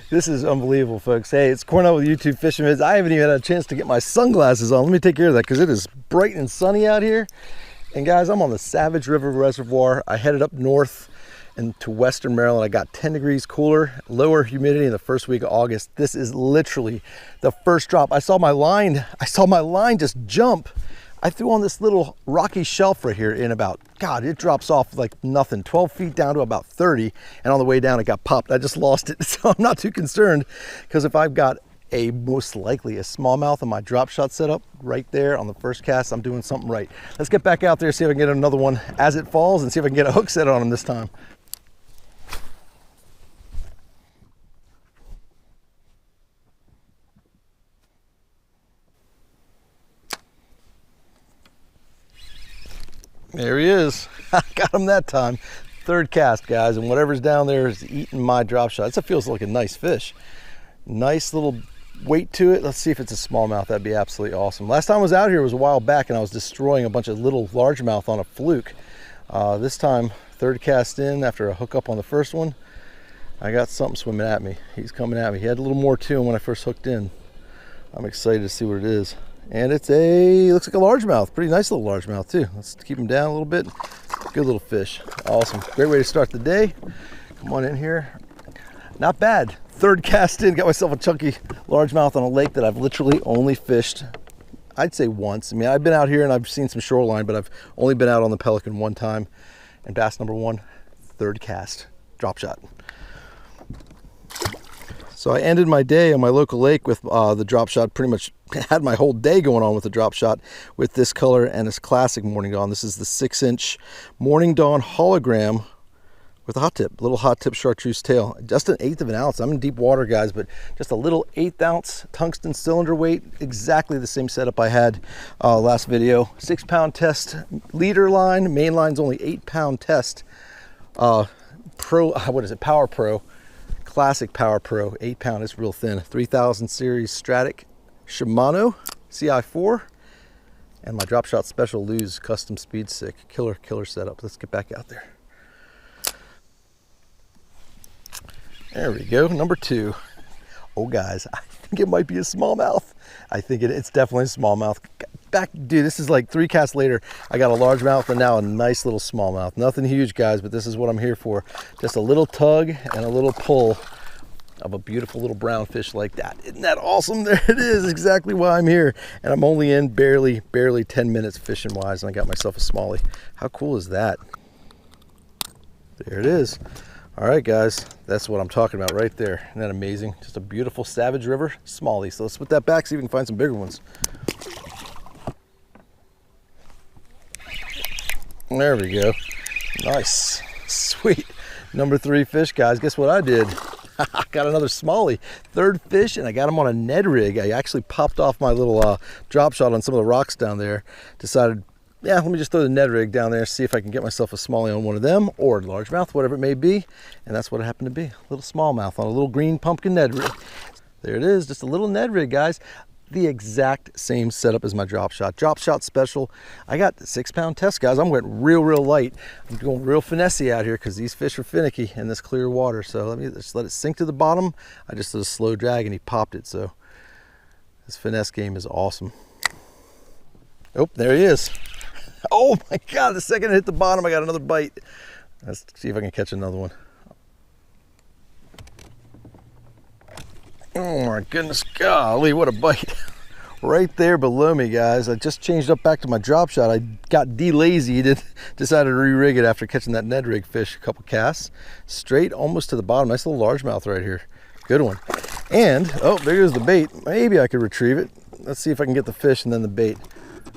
This is unbelievable, folks. Hey, it's Cornell with YouTube Fishing Vids. I haven't even had a chance to get my sunglasses on. Let me take care of that because it is bright and sunny out here. And guys, I'm on the Savage River Reservoir. I headed up north into western Maryland. I got 10 degrees cooler, lower humidity in the first week of August. This is literally the first drop. I saw my line just jump. I threw on this little rocky shelf right here in about, God, it drops off like nothing, 12 feet down to about 30. And on the way down, it got popped. I just lost it. So I'm not too concerned because if I've got most likely a smallmouth on my drop shot setup right there on the first cast, I'm doing something right. Let's get back out there, see if I can get another one as it falls and see if I can get a hook set on him this time. There he is. I got him that time. Third cast, guys, and whatever's down there is eating my drop shot. That feels like a nice fish. Nice little weight to it. Let's see if it's a smallmouth. That'd be absolutely awesome. Last time I was out here was a while back and I was destroying a bunch of little largemouth on a fluke. This time, third cast in after a hookup on the first one, I got something swimming at me. He's coming at me. He had a little more to him when I first hooked in. I'm excited to see what it is. And looks like a largemouth. Pretty nice little largemouth too. Let's keep him down a little bit. Good little fish. Awesome. Great way to start the day. Come on in here. Not bad. Third cast in, got myself a chunky largemouth on a lake that I've literally only fished, I'd say once. I mean, I've been out here and I've seen some shoreline, but I've only been out on the Pelican one time. And bass number one, third cast, drop shot. So I ended my day on my local lake with the drop shot. Pretty much had my whole day going on with the drop shot with this color and this classic Morning Dawn. This is the 6-inch Morning Dawn hologram with a hot tip, little hot tip chartreuse tail. Just an 1/8 of an ounce. I'm in deep water, guys, but just a little 1/8 ounce tungsten cylinder weight. Exactly the same setup I had last video. 6-pound test leader line. Main line's only 8-pound test. Power Pro. Classic Power Pro, 8-pound, it's real thin. 3000 series Stratic Shimano CI4, and my drop shot special Lose custom speed stick. Killer setup. Let's get back out there. There we go, number 2. Oh guys, I think it might be a smallmouth. I think it's definitely a smallmouth. Dude, this is like 3 casts later. I got a largemouth and now a nice little smallmouth. Nothing huge, guys, but this is what I'm here for. Just a little tug and a little pull of a beautiful little brown fish like that. Isn't that awesome? There it is, exactly why I'm here. And I'm only in barely 10 minutes fishing wise, and I got myself a smallie. How cool is that? There it is. All right, guys, that's what I'm talking about right there. Isn't that amazing? Just a beautiful Savage River smallie. So let's put that back, see if we can find some bigger ones. There we go. Nice. Sweet. Number 3 fish, guys. Guess what I did? I got another smallie. Third fish, and I got him on a Ned rig. I actually popped off my little drop shot on some of the rocks down there. Decided, yeah, let me just throw the Ned rig down there, see if I can get myself a smallie on one of them, or largemouth, whatever it may be. And that's what it happened to be. A little smallmouth on a little green pumpkin Ned rig. There it is, just a little Ned rig, guys. The exact same setup as my drop shot special. I got the 6-pound test, guys. I'm going real light. I'm going real finessey out here because these fish are finicky in this clear water. So let me just let it sink to the bottom. I just did a slow drag and he popped it. So this finesse game is awesome. Oh, there he is. Oh my God, the second it hit the bottom, I got another bite. Let's see if I can catch another one. Oh my goodness, golly, what a bite. Right there below me, guys. I just changed up back to my drop shot. I got de-lazied and decided to re-rig it after catching that Ned rig fish a couple casts. Straight almost to the bottom. Nice little largemouth right here. Good one. And, oh, there goes the bait. Maybe I could retrieve it. Let's see if I can get the fish and then the bait.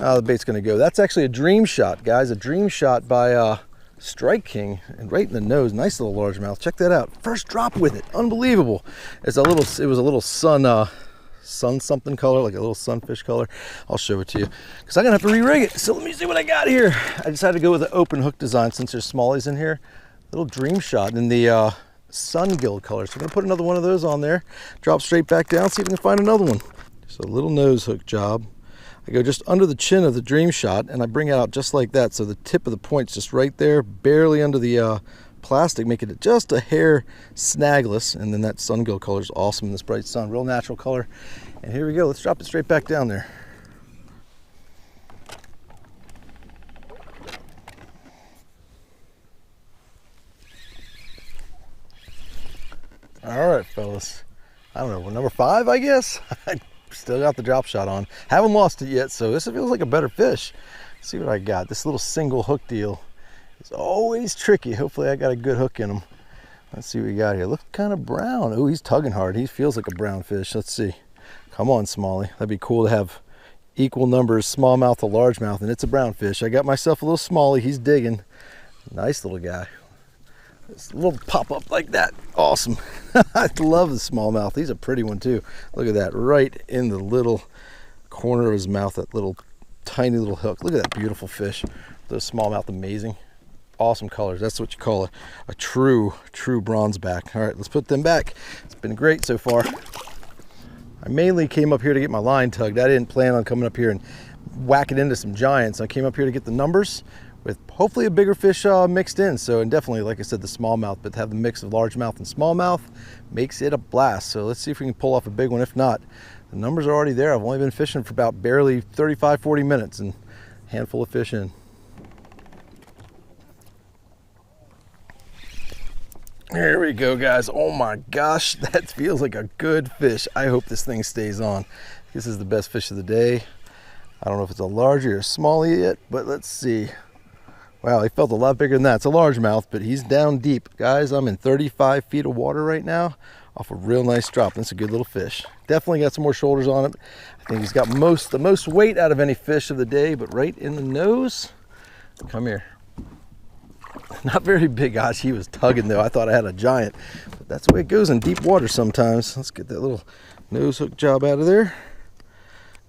Oh, the bait's gonna go. That's actually a dream shot, guys. A dream shot by Strike King, and right in the nose. Nice little largemouth. Check that out. First drop with it. Unbelievable. It was a little sun something color, like a little sunfish color. I'll show it to you because I'm gonna have to re-rig it. So let me see what I got here. I decided to go with an open hook design since there's smallies in here. Little dream shot in the sun gill color. So I'm gonna put another one of those on there. Drop straight back down. See if we can find another one. Just a little nose hook job. I go just under the chin of the dream shot and I bring it out just like that. So the tip of the point's just right there, barely under the plastic, making it just a hair snagless. And then that sungill color is awesome in this bright sun, real natural color. And here we go, let's drop it straight back down there. All right, fellas. I don't know, we're number 5, I guess. I still got the drop shot on. Haven't lost it yet, so this feels like a better fish. Let's see what I got. This little single hook deal is always tricky. Hopefully I got a good hook in him. Let's see what we got here. Looks kind of brown. Oh, he's tugging hard. He feels like a brown fish. Let's see. Come on, Smallie. That'd be cool to have equal numbers, smallmouth to largemouth, and it's a brown fish. I got myself a little Smallie. He's digging. Nice little guy. This little pop up like that. Awesome. I love the smallmouth. He's a pretty one too. Look at that, right in the little corner of his mouth, that little tiny little hook. Look at that beautiful fish. The smallmouth, amazing. Awesome colors. That's what you call a true bronze back. All right, let's put them back. It's been great so far. I mainly came up here to get my line tugged. I didn't plan on coming up here and whacking into some giants. I came up here to get the numbers, with hopefully a bigger fish mixed in. So, and definitely, like I said, the smallmouth, but to have the mix of largemouth and smallmouth makes it a blast. So let's see if we can pull off a big one. If not, the numbers are already there. I've only been fishing for about barely 35, 40 minutes and a handful of fish in. There we go, guys. Oh my gosh, that feels like a good fish. I hope this thing stays on. This is the best fish of the day. I don't know if it's a larger or a smallie yet, but let's see. Wow, he felt a lot bigger than that. It's a largemouth, but he's down deep. Guys, I'm in 35 feet of water right now off a real nice drop. That's a good little fish. Definitely got some more shoulders on it. I think he's got the most weight out of any fish of the day, but right in the nose. Come here. Not very big, gosh, he was tugging though. I thought I had a giant, but that's the way it goes in deep water sometimes. Let's get that little nose hook job out of there.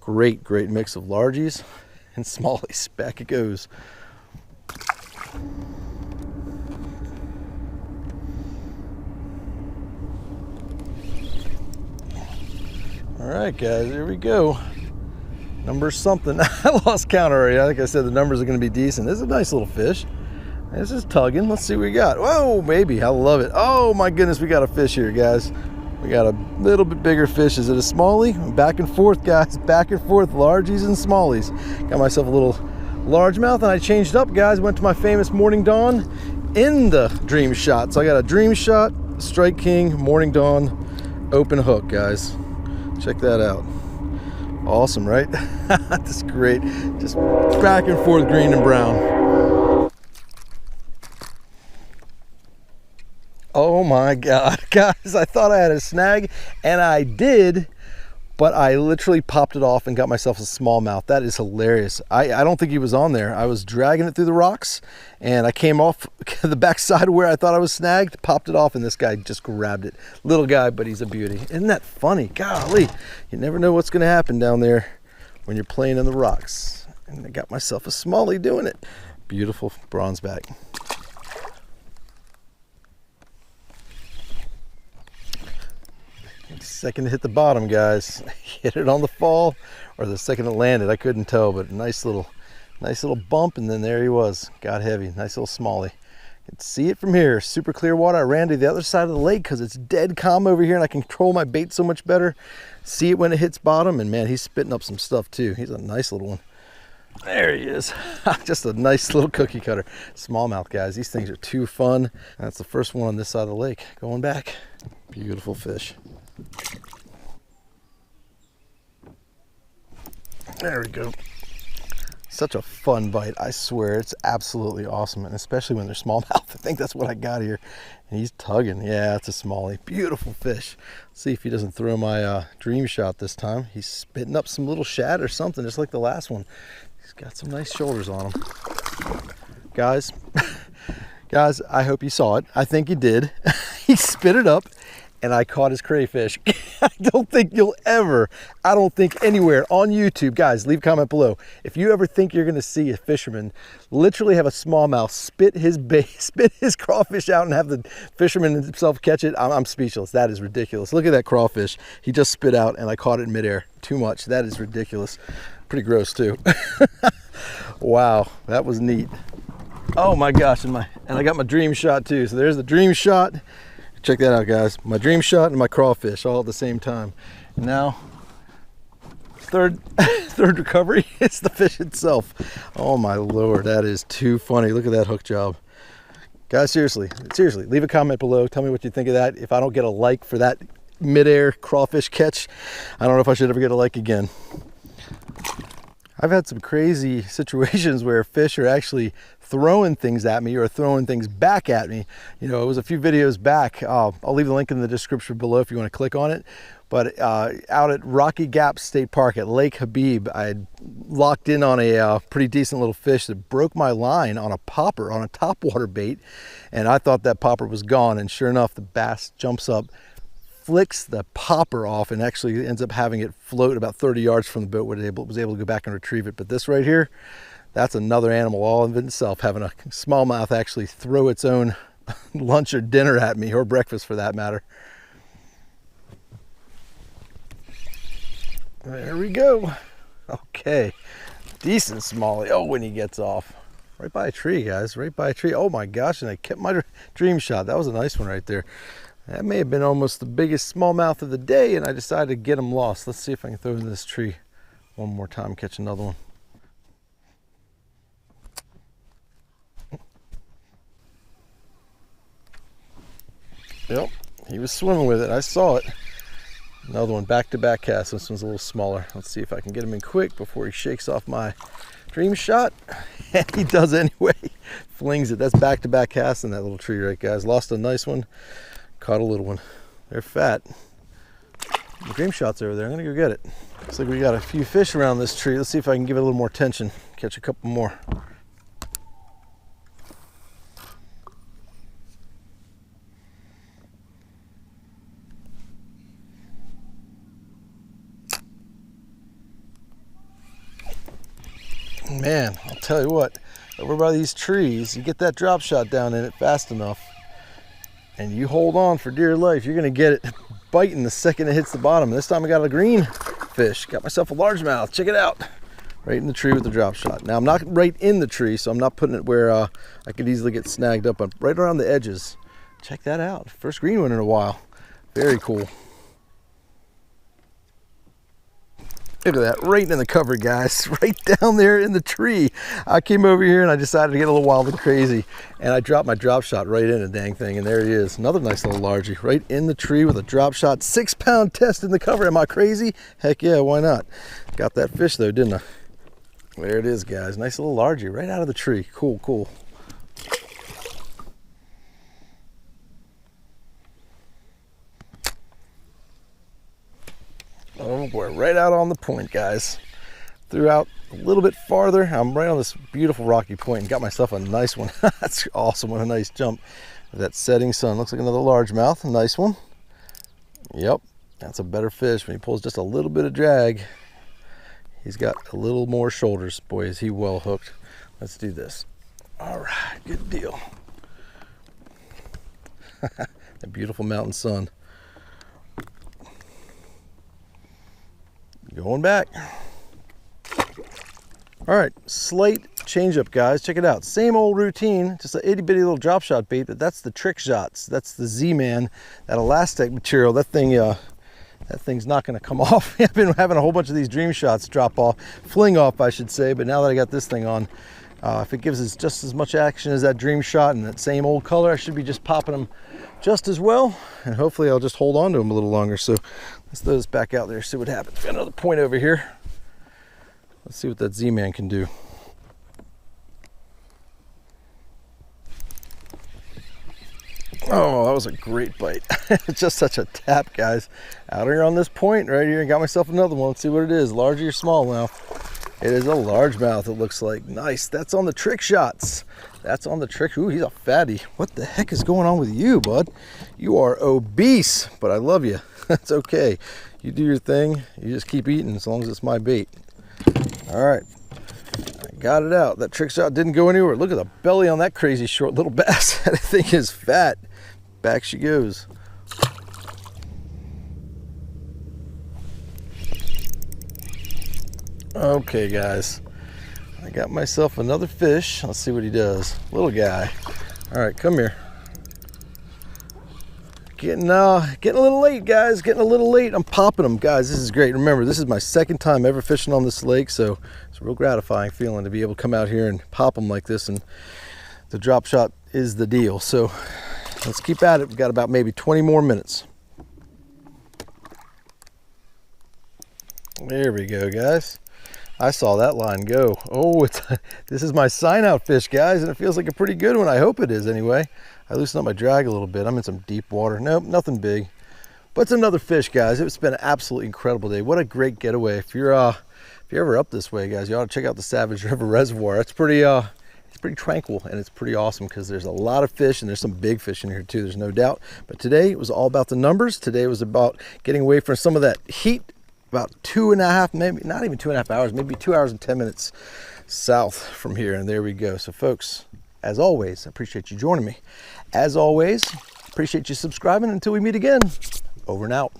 Great mix of largies and smallies. Back it goes. All right, guys, here we go. Number something. I lost count already. Like I said, the numbers are going to be decent. This is a nice little fish. This is tugging. Let's see what we got. Whoa, baby, I love it. Oh my goodness, we got a fish here, guys. We got a little bit bigger fish. Is it a smallie? Back and forth, guys. Back and forth, largies and smallies. Got myself a little largemouth, and I changed up, guys. Went to my famous Morning Dawn in the Dream Shot. So I got a Dream Shot, Strike King, Morning Dawn, open hook, guys. Check that out. Awesome, right? That's great. Just back and forth, green and brown. Oh my God, guys, I thought I had a snag, and I did, but I literally popped it off and got myself a smallmouth. That is hilarious. I don't think he was on there. I was dragging it through the rocks, and I came off the backside where I thought I was snagged, popped it off, and this guy just grabbed it. Little guy, but he's a beauty. Isn't that funny? Golly, you never know what's gonna happen down there when you're playing in the rocks. And I got myself a smallie doing it. Beautiful bronze back. Second to hit the bottom, guys. Hit it on the fall or the second it landed, I couldn't tell, but nice little bump, and then there he was. Got heavy. Nice little smallie. You can see it from here. Super clear water. I ran to the other side of the lake because it's dead calm over here and I can control my bait so much better. See it when it hits bottom, and man, he's spitting up some stuff too. He's a nice little one. There he is. Just a nice little cookie cutter. Smallmouth, guys. These things are too fun. That's the first one on this side of the lake. Going back. Beautiful fish. There we go. Such a fun bite. I swear, it's absolutely awesome, and especially when they're smallmouth. I think that's what I got here. And he's tugging. Yeah, it's a smallie. Beautiful fish. Let's see if he doesn't throw my Dream Shot this time. He's spitting up some little shad or something, just like the last one. He's got some nice shoulders on him. Guys, I hope you saw it. I think you did. He spit it up, and I caught his crayfish. I don't think anywhere on YouTube, guys, leave a comment below. If you ever think you're gonna see a fisherman literally have a smallmouth spit his crawfish out and have the fisherman himself catch it, I'm speechless. That is ridiculous. Look at that crawfish. He just spit out and I caught it in midair. Too much. That is ridiculous. Pretty gross too. Wow, that was neat. Oh my gosh, and I got my dream shot too. So there's the dream shot. Check that out, guys. My dream shot and my crawfish all at the same time. And now, third recovery, it's the fish itself. Oh my Lord, that is too funny. Look at that hook job. Guys, seriously, leave a comment below. Tell me what you think of that. If I don't get a like for that midair crawfish catch, I don't know if I should ever get a like again. I've had some crazy situations where fish are actually throwing things at me or throwing things back at me. You know, it was a few videos back. I'll leave the link in the description below if you want to click on it. But out at Rocky Gap State Park at Lake Habib, I had locked in on a pretty decent little fish that broke my line on a popper, on a topwater bait. And I thought that popper was gone. And sure enough, the bass jumps up, flicks the popper off, and actually ends up having it float about 30 yards from the boat where it was able to go back and retrieve it. But this right here, that's another animal all in itself, having a smallmouth actually throw its own lunch or dinner at me, or breakfast for that matter. There we go. Okay, decent smallie. Oh, when he gets off. Right by a tree, guys, right by a tree. Oh my gosh, and I kept my dream shot. That was a nice one right there. That may have been almost the biggest smallmouth of the day, and I decided to get him lost. Let's see if I can throw in this tree one more time, catch another one. Yep, he was swimming with it. I saw it. Another one, back-to-back cast. This one's a little smaller. Let's see if I can get him in quick before he shakes off my dream shot. And he does anyway. Flings it. That's back-to-back cast in that little tree, right, guys? Lost a nice one. Caught a little one. They're fat. The dream shot's over there. I'm gonna go get it. Looks like we got a few fish around this tree. Let's see if I can give it a little more attention. Catch a couple more. Man, I'll tell you what, over by these trees, you get that drop shot down in it fast enough, and you hold on for dear life, you're gonna get it biting the second it hits the bottom. This time I got a green fish. Got myself a largemouth. Check it out. Right in the tree with the drop shot. Now I'm not right in the tree, so I'm not putting it where I could easily get snagged up. I'm right around the edges. Check that out. First green one in a while. Very cool. Look at that, right in the cover, guys, right down there in the tree. I came over here and I decided to get a little wild and crazy, and I dropped my drop shot right in the dang thing, and there he is. Another nice little largie, right in the tree with a drop shot. 6-pound test in the cover. Am I crazy? Heck yeah, why not? Got that fish though, didn't I? There it is, guys. Nice little largie right out of the tree. Cool, cool. Oh boy, right out on the point, guys. Threw out a little bit farther. I'm right on this beautiful rocky point and got myself a nice one. That's awesome. What a nice jump. That setting sun. Looks like another largemouth. A nice one. Yep, that's a better fish. When he pulls just a little bit of drag, he's got a little more shoulders. Boy, is he well hooked. Let's do this. All right, good deal. The beautiful mountain sun. Going back. All right, slight change up, guys. Check it out. Same old routine, just an itty bitty little drop shot bait, but that's the trick shots. That's the Z-Man, that elastic material. That thing's not going to come off. I've been having a whole bunch of these dream shots drop off, fling off, I should say. But now that I got this thing on, if it gives us just as much action as that dream shot and that same old color, I should be just popping them just as well. And hopefully I'll just hold on to them a little longer. So let's throw this back out there, see what happens. Got another point over here. Let's see what that Z-Man can do. Oh, that was a great bite. Just such a tap, guys. Out here on this point right here, and got myself another one. Let's see what it is. Large or smallmouth? It is a largemouth, it looks like. Nice. That's on the trick shots. That's on the trick. Ooh, he's a fatty. What the heck is going on with you, bud? You are obese, but I love you. That's okay. You do your thing. You just keep eating as long as it's my bait. All right. I got it out. That trick shot didn't go anywhere. Look at the belly on that crazy short little bass. That thing is fat. Back she goes. Okay, guys. I I got myself another fish. Let's see what he does. Little guy. All right, come here. Getting a little late, guys. Getting a little late. I'm popping them, guys. This is great. Remember, this is my second time ever fishing on this lake, so it's a real gratifying feeling to be able to come out here and pop them like this. And the drop shot is the deal. So let's keep at it. We've got about maybe 20 more minutes. There we go, guys. I saw that line go. Oh, this is my sign out fish, guys, and it feels like a pretty good one. I hope it is anyway. I loosened up my drag a little bit. I'm in some deep water. Nope, nothing big. But it's another fish, guys. It's been an absolutely incredible day. What a great getaway. If you're ever up this way, guys, you ought to check out the Savage River Reservoir. It's pretty tranquil, and it's pretty awesome because there's a lot of fish, and there's some big fish in here too, there's no doubt. But today it was all about the numbers. Today was about getting away from some of that heat, about 2.5, maybe not even 2.5 hours, maybe 2 hours and 10 minutes south from here. And there we go. So folks, as always, I appreciate you joining me. As always, appreciate you subscribing. Until we meet again, over and out.